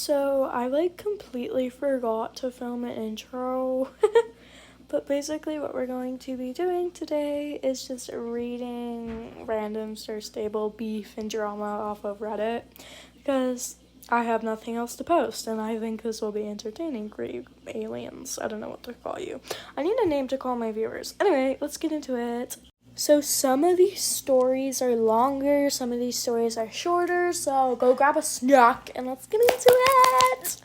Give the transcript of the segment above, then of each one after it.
So I completely forgot to film an intro. But basically what we're going to be doing today is just reading random Sir Stable beef and drama off of Reddit because I have nothing else to post and I think this will be entertaining for you aliens. I don't know what to call you. I need a name to call my viewers. Anyway, let's get into it. So some of these stories are longer, some of these stories are shorter, so go grab a snack and let's get into it!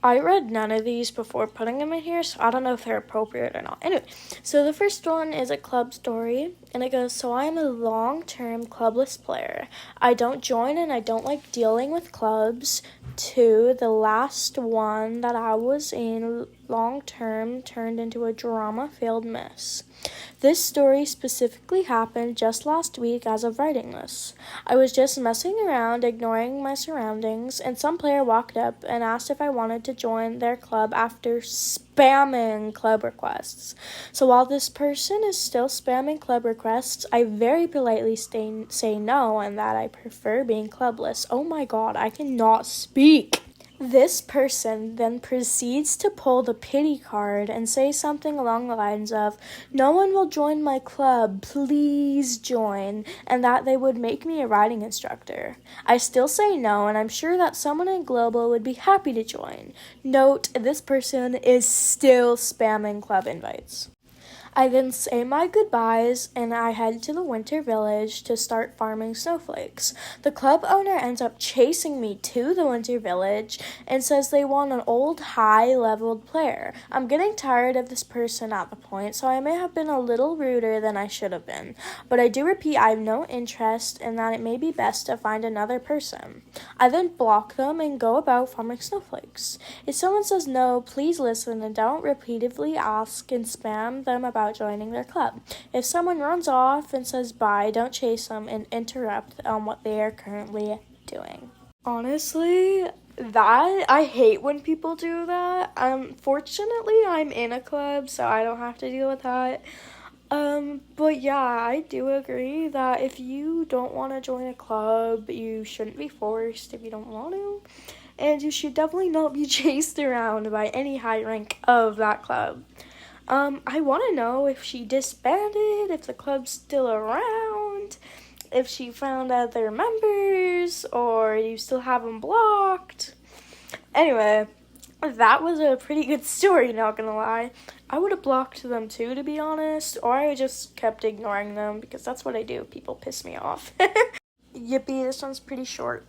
I read none of these before putting them in here, so I don't know if they're appropriate or not. Anyway, so the first one is a club story, and it goes, so I am a long-term clubless player. I don't join and I don't like dealing with clubs. 2, the last one that I was in long-term turned into a drama-filled mess. This story specifically happened just last week as of writing this. I was just messing around, ignoring my surroundings, and some player walked up and asked if I wanted to join their club after spamming club requests. So while this person is still spamming club requests, I very politely say no and that I prefer being clubless. Oh my god, I cannot speak. This person then proceeds to pull the pity card and say something along the lines of, no one will join my club, please join, and that they would make me a riding instructor. I still say no, and I'm sure that someone in Global would be happy to join. Note, this person is still spamming club invites. I then say my goodbyes and I head to the Winter Village to start farming snowflakes. The club owner ends up chasing me to the Winter Village and says they want an old high-leveled player. I'm getting tired of this person at the point, so I may have been a little ruder than I should have been. But I do repeat I have no interest and that it may be best to find another person. I then block them and go about farming snowflakes. If someone says no, please listen and don't repeatedly ask and spam them about joining their club. If someone runs off and says bye, don't chase them and interrupt on what they are currently doing. Honestly, I hate when people do that. Fortunately, I'm in a club, so I don't have to deal with that. But yeah, I do agree that if you don't want to join a club, you shouldn't be forced if you don't want to. And you should definitely not be chased around by any high rank of that club. I want to know if she disbanded, if the club's still around, if she found other members, or you still have them blocked. Anyway, that was a pretty good story, not gonna lie. I would have blocked them too, to be honest, or I just kept ignoring them, because that's what I do. People piss me off. Yippee, this one's pretty short.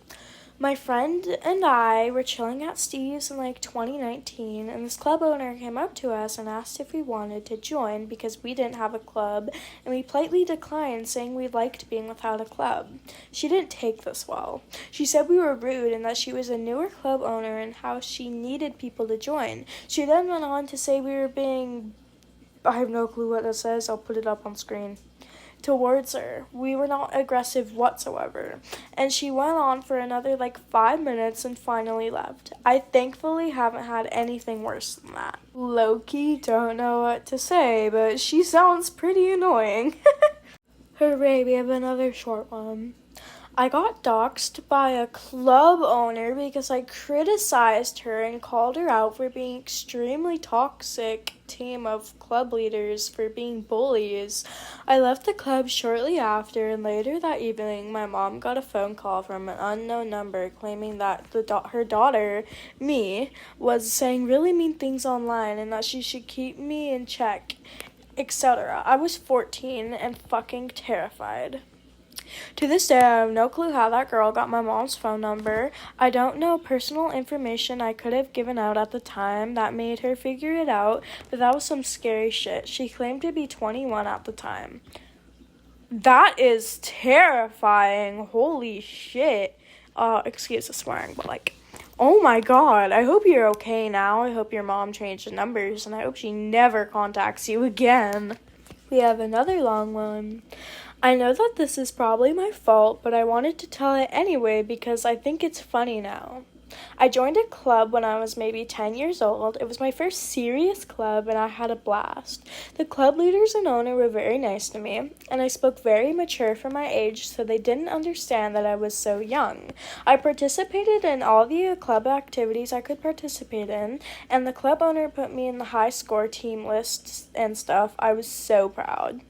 My friend and I were chilling at Steve's in 2019, and this club owner came up to us and asked if we wanted to join because we didn't have a club, and we politely declined, saying we liked being without a club. She didn't take this well. She said we were rude and that she was a newer club owner and how she needed people to join. She then went on to say we were being... I have no clue what that says. I'll put it up on screen. Towards her. We were not aggressive whatsoever. And she went on for another 5 minutes and finally left. I thankfully haven't had anything worse than that. Low-key don't know what to say, but she sounds pretty annoying. Hooray, we have another short one. I got doxxed by a club owner because I criticized her and called her out for being extremely toxic team of club leaders for being bullies. I left the club shortly after, and later that evening, my mom got a phone call from an unknown number claiming that her daughter, me, was saying really mean things online and that she should keep me in check, etc. I was 14 and fucking terrified. To this day, I have no clue how that girl got my mom's phone number. I don't know personal information I could have given out at the time that made her figure it out, but that was some scary shit. She claimed to be 21 at the time. That is terrifying. Holy shit. Excuse the swearing, but oh my god, I hope you're okay now. I hope your mom changed the numbers, and I hope she never contacts you again. We have another long one. I know that this is probably my fault, but I wanted to tell it anyway because I think it's funny now. I joined a club when I was maybe 10 years old. It was my first serious club and I had a blast. The club leaders and owner were very nice to me, and I spoke very mature for my age, so they didn't understand that I was so young. I participated in all the club activities I could participate in, and the club owner put me in the high score team lists and stuff. I was so proud.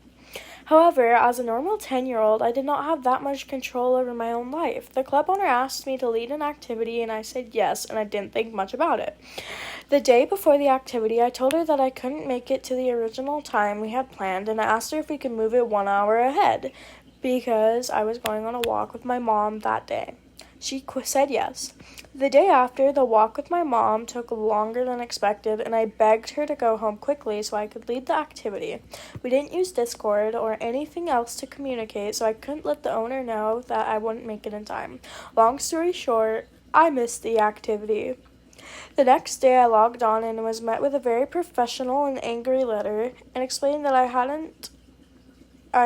However, as a normal 10-year-old, I did not have that much control over my own life. The club owner asked me to lead an activity, and I said yes, and I didn't think much about it. The day before the activity, I told her that I couldn't make it to the original time we had planned, and I asked her if we could move it 1 hour ahead, because I was going on a walk with my mom that day. She said yes. The day after, the walk with my mom took longer than expected, and I begged her to go home quickly so I could lead the activity. We didn't use Discord or anything else to communicate, so I couldn't let the owner know that I wouldn't make it in time. Long story short, I missed the activity. The next day, I logged on and was met with a very professional and angry letter and explained that I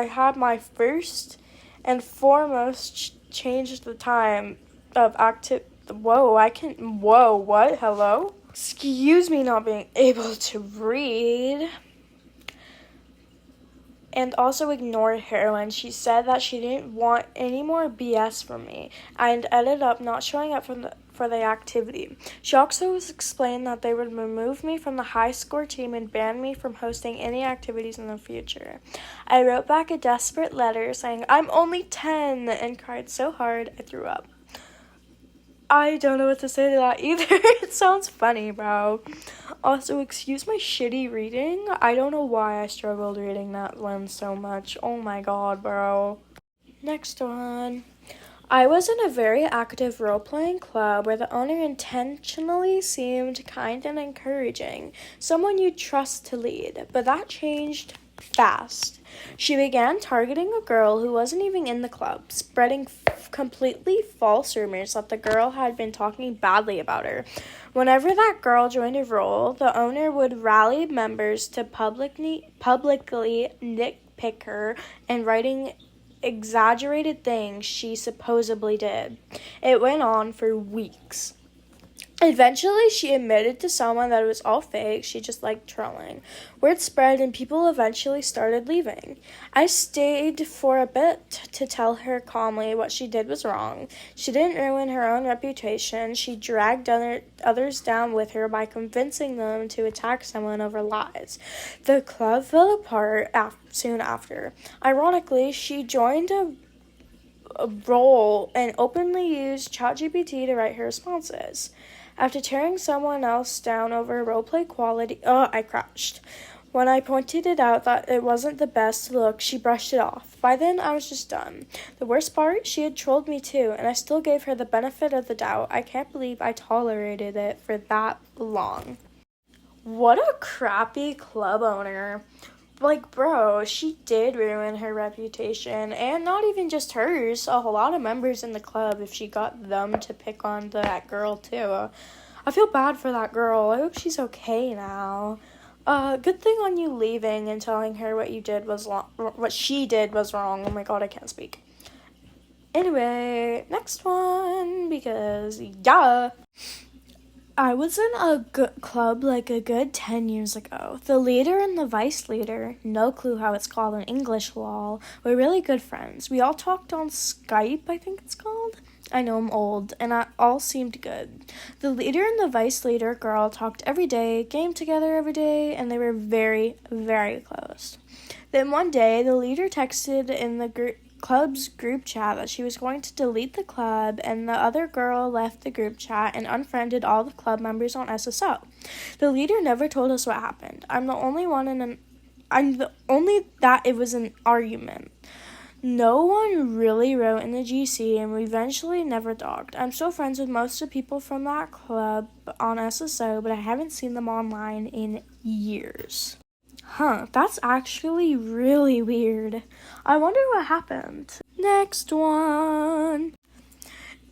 had my first and foremost changed the time of what? Hello? Excuse me not being able to read. And also ignored her when she said that she didn't want any more BS from me, and ended up not showing up for the activity. She also explained that they would remove me from the high score team and ban me from hosting any activities in the future. I wrote back a desperate letter saying, "I'm only 10, and cried so hard I threw up. I don't know what to say to that either. It sounds funny, bro. Also, excuse my shitty reading. I don't know why I struggled reading that one so much. Oh my god, bro. Next one. I was in a very active role-playing club where the owner intentionally seemed kind and encouraging, someone you'd trust to lead, but that changed fast. She began targeting a girl who wasn't even in the club, spreading completely false rumors that the girl had been talking badly about her. Whenever that girl joined a role, the owner would rally members to publicly nitpick her and writing exaggerated things she supposedly did. It went on for weeks. Eventually, she admitted to someone that it was all fake. She just liked trolling. Word spread, and people eventually started leaving. I stayed for a bit to tell her calmly what she did was wrong. She didn't ruin her own reputation. She dragged others down with her by convincing them to attack someone over lies. The club fell apart soon after. Ironically, she joined a role and openly used ChatGPT to write her responses. After tearing someone else down over roleplay quality, I crashed. When I pointed it out that it wasn't the best look, she brushed it off. By then, I was just done. The worst part, she had trolled me too, and I still gave her the benefit of the doubt. I can't believe I tolerated it for that long. What a crappy club owner. Like, bro, she did ruin her reputation, and not even just hers, a whole lot of members in the club if she got them to pick on that girl, too. I feel bad for that girl. I hope she's okay now. Good thing on you leaving and telling her what she did was wrong. Oh my god, I can't speak. Anyway, next one, because, yeah. I was in a club like a good 10 years ago. The leader and the vice leader, no clue how it's called in English, lol, were really good friends. We all talked on Skype, I think it's called. I know I'm old, and it all seemed good. The leader and the vice leader girl talked every day, gamed together every day, and they were very, very close. Then one day, the leader texted in the club's group chat that she was going to delete the club, and the other girl left the group chat and unfriended all the club members on SSO. The leader never told us what happened. I'm the only that it was an argument. No one really wrote in the GC, and we eventually never talked. I'm still friends with most of the people from that club on SSO, but I haven't seen them online in years. That's actually really weird. I wonder what happened. Next one.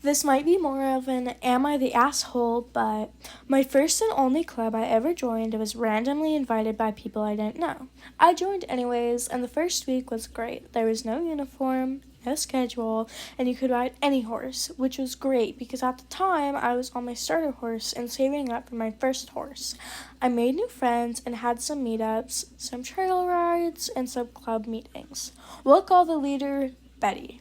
This might be more of an am I the asshole, but my first and only club I ever joined was randomly invited by people I didn't know. I joined anyways, and the first week was great. There was no uniform, no schedule, and you could ride any horse, which was great because at the time I was on my starter horse and saving up for my first horse. I made new friends and had some meetups, some trail rides, and some club meetings. We'll call the leader Betty.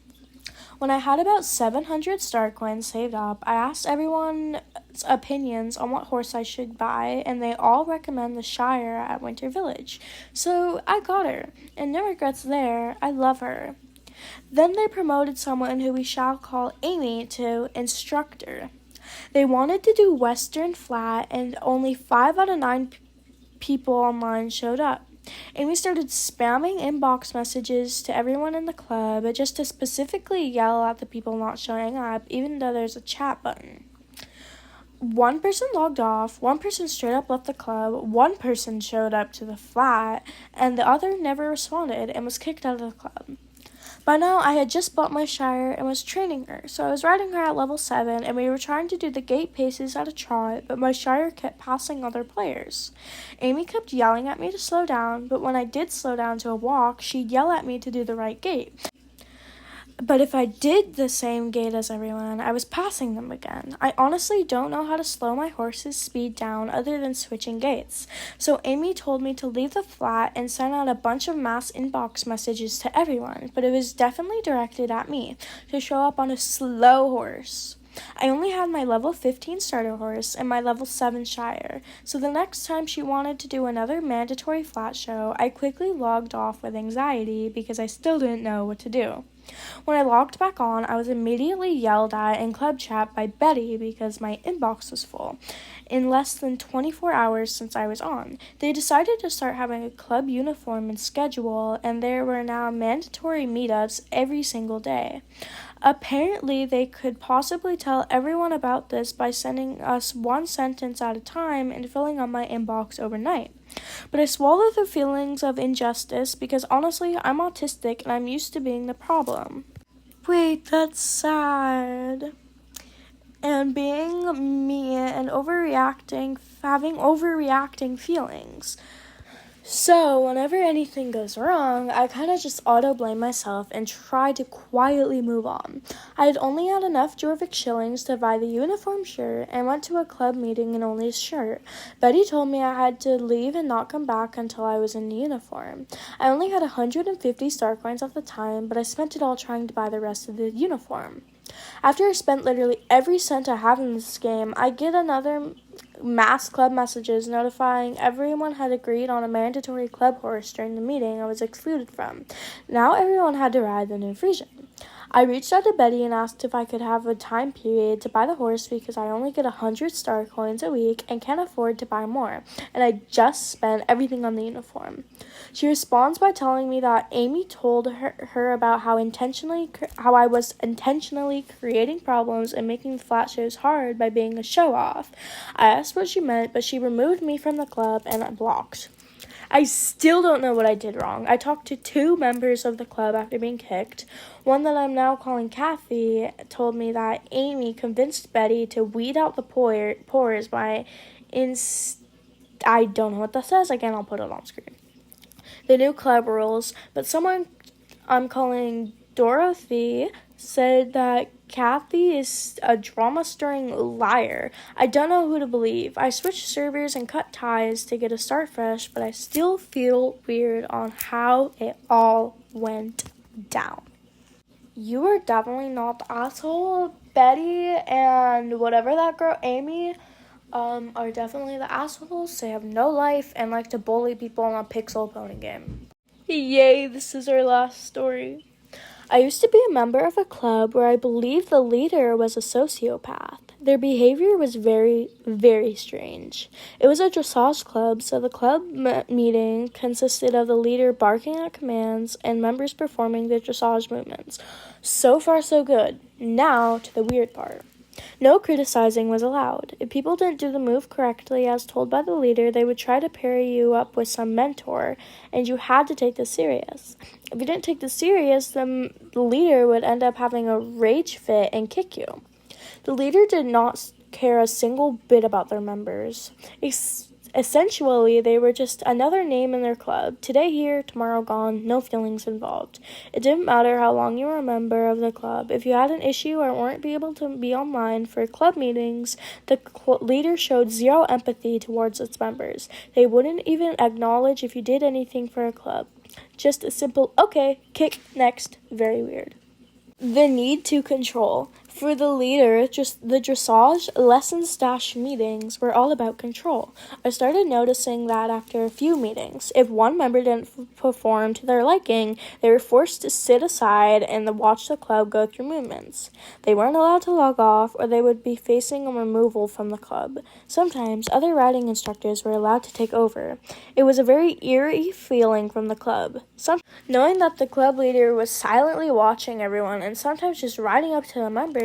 When I had about 700 star coins saved up, I asked everyone's opinions on what horse I should buy, and they all recommend the Shire at Winter Village. So I got her, and no regrets there. I love her. Then they promoted someone who we shall call Amy to instructor. They wanted to do Western Flat, and only 5 out of 9 people online showed up. Amy started spamming inbox messages to everyone in the club just to specifically yell at the people not showing up, even though there's a chat button. One person logged off, one person straight up left the club, one person showed up to the flat, and the other never responded and was kicked out of the club. By now, I had just bought my Shire and was training her, so I was riding her at level 7, and we were trying to do the gate paces at a trot, but my Shire kept passing other players. Amy kept yelling at me to slow down, but when I did slow down to a walk, she'd yell at me to do the right gate. But if I did the same gate as everyone, I was passing them again. I honestly don't know how to slow my horse's speed down other than switching gates. So Amy told me to leave the flat and send out a bunch of mass inbox messages to everyone, but it was definitely directed at me to show up on a slow horse. I only had my level 15 starter horse and my level 7 Shire, so the next time she wanted to do another mandatory flat show, I quickly logged off with anxiety because I still didn't know what to do. When I logged back on, I was immediately yelled at in club chat by Betty because my inbox was full. In less than 24 hours since I was on, they decided to start having a club uniform and schedule, and there were now mandatory meetups every single day. Apparently, they could possibly tell everyone about this by sending us one sentence at a time and filling up my inbox overnight. But I swallowed the feelings of injustice because honestly, I'm autistic and I'm used to being the problem. Wait, that's sad. And being me and having overreacting feelings. So, whenever anything goes wrong, I kind of just auto-blame myself and try to quietly move on. I had only had enough Jorvik shillings to buy the uniform shirt and went to a club meeting in only a shirt. Betty told me I had to leave and not come back until I was in the uniform. I only had 150 star coins at the time, but I spent it all trying to buy the rest of the uniform. After I spent literally every cent I have in this game, I get another mass club messages notifying everyone had agreed on a mandatory club horse during the meeting I was excluded from. Now everyone had to ride the new Frisian. I reached out to Betty and asked if I could have a time period to buy the horse because I only get 100 star coins a week and can't afford to buy more, and I just spent everything on the uniform. She responds by telling me that Amy told her about how I was intentionally creating problems and making the flat shows hard by being a show-off. I asked what she meant, but she removed me from the club and I blocked. I still don't know what I did wrong. I talked to 2 members of the club after being kicked. One that I'm now calling Kathy told me that Amy convinced Betty to weed out the pores by I don't know what that says. Again, I'll put it on screen. The new club rules, but someone I'm calling Dorothy said that Kathy is a drama-stirring liar. I don't know who to believe. I switched servers and cut ties to get a start fresh, but I still feel weird on how it all went down. You are definitely not the asshole. Betty and whatever that girl, Amy, are definitely the assholes. They have no life and like to bully people in a pixel pony game. Yay, this is our last story. I used to be a member of a club where I believe the leader was a sociopath. Their behavior was very, very strange. It was a dressage club, so the club meeting consisted of the leader barking at commands and members performing the dressage movements. So far, so good. Now to the weird part. No criticizing was allowed. If people didn't do the move correctly as told by the leader, they would try to pair you up with some mentor, and you had to take this serious. If you didn't take this serious, then the leader would end up having a rage fit and kick you. The leader did not care a single bit about their members, Essentially, they were just another name in their club. Today here, tomorrow gone, no feelings involved. It didn't matter how long you were a member of the club. If you had an issue or weren't able to be online for club meetings, the leader showed zero empathy towards its members. They wouldn't even acknowledge if you did anything for a club. Just a simple, okay, kick, next. Very weird. The need to control. For the leader, just the dressage lesson / meetings were all about control. I started noticing that after a few meetings. If one member didn't perform to their liking, they were forced to sit aside and watch the club go through movements. They weren't allowed to log off, or they would be facing a removal from the club. Sometimes, other riding instructors were allowed to take over. It was a very eerie feeling from the club. Knowing that the club leader was silently watching everyone and sometimes just riding up to the members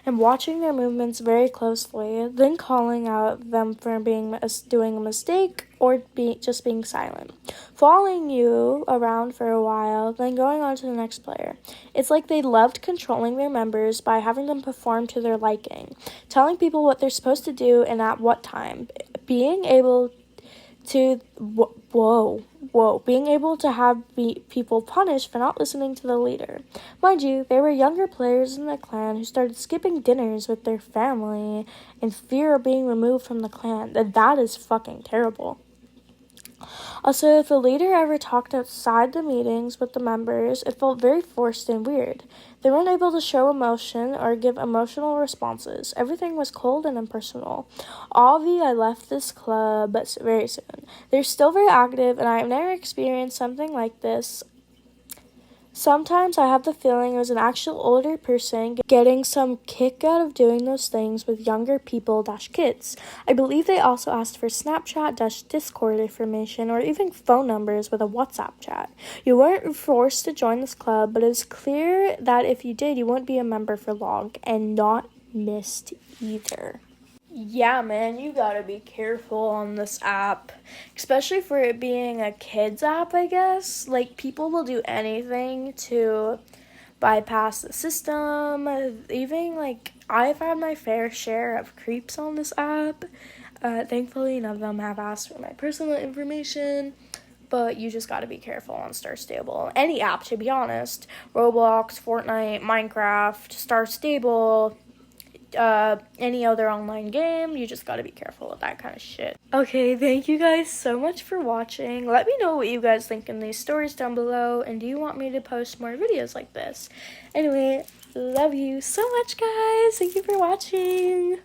and watching their movements very closely, then calling out them for doing a mistake or just being silent, following you around for a while, then going on to the next player. It's like they loved controlling their members by having them perform to their liking, telling people what they're supposed to do and at what time, being able to being able to have people punished for not listening to the leader. Mind you, there were younger players in the clan who started skipping dinners with their family in fear of being removed from the clan. That is fucking terrible. Also, if the leader ever talked outside the meetings with the members, it felt very forced and weird. They weren't able to show emotion or give emotional responses. Everything was cold and impersonal. I left this club very soon. They're still very active, and I've never experienced something like this. Sometimes I have the feeling it was an actual older person getting some kick out of doing those things with younger people / kids. I believe they also asked for Snapchat / Discord information or even phone numbers with a WhatsApp chat. You weren't forced to join this club, but it's clear that if you did, you wouldn't be a member for long and not missed either. Yeah, man, you gotta be careful on this app, especially for it being a kids app, I guess. Like, people will do anything to bypass the system. Even, I've had my fair share of creeps on this app. Thankfully, none of them have asked for my personal information, but you just gotta be careful on Star Stable. Any app, to be honest. Roblox, Fortnite, Minecraft, Star Stable, any other online game, you just gotta be careful with that kind of shit. Okay, thank you guys so much for watching. Let me know what you guys think in these stories down below, and do you want me to post more videos like this? Anyway, love you so much, guys. Thank you for watching.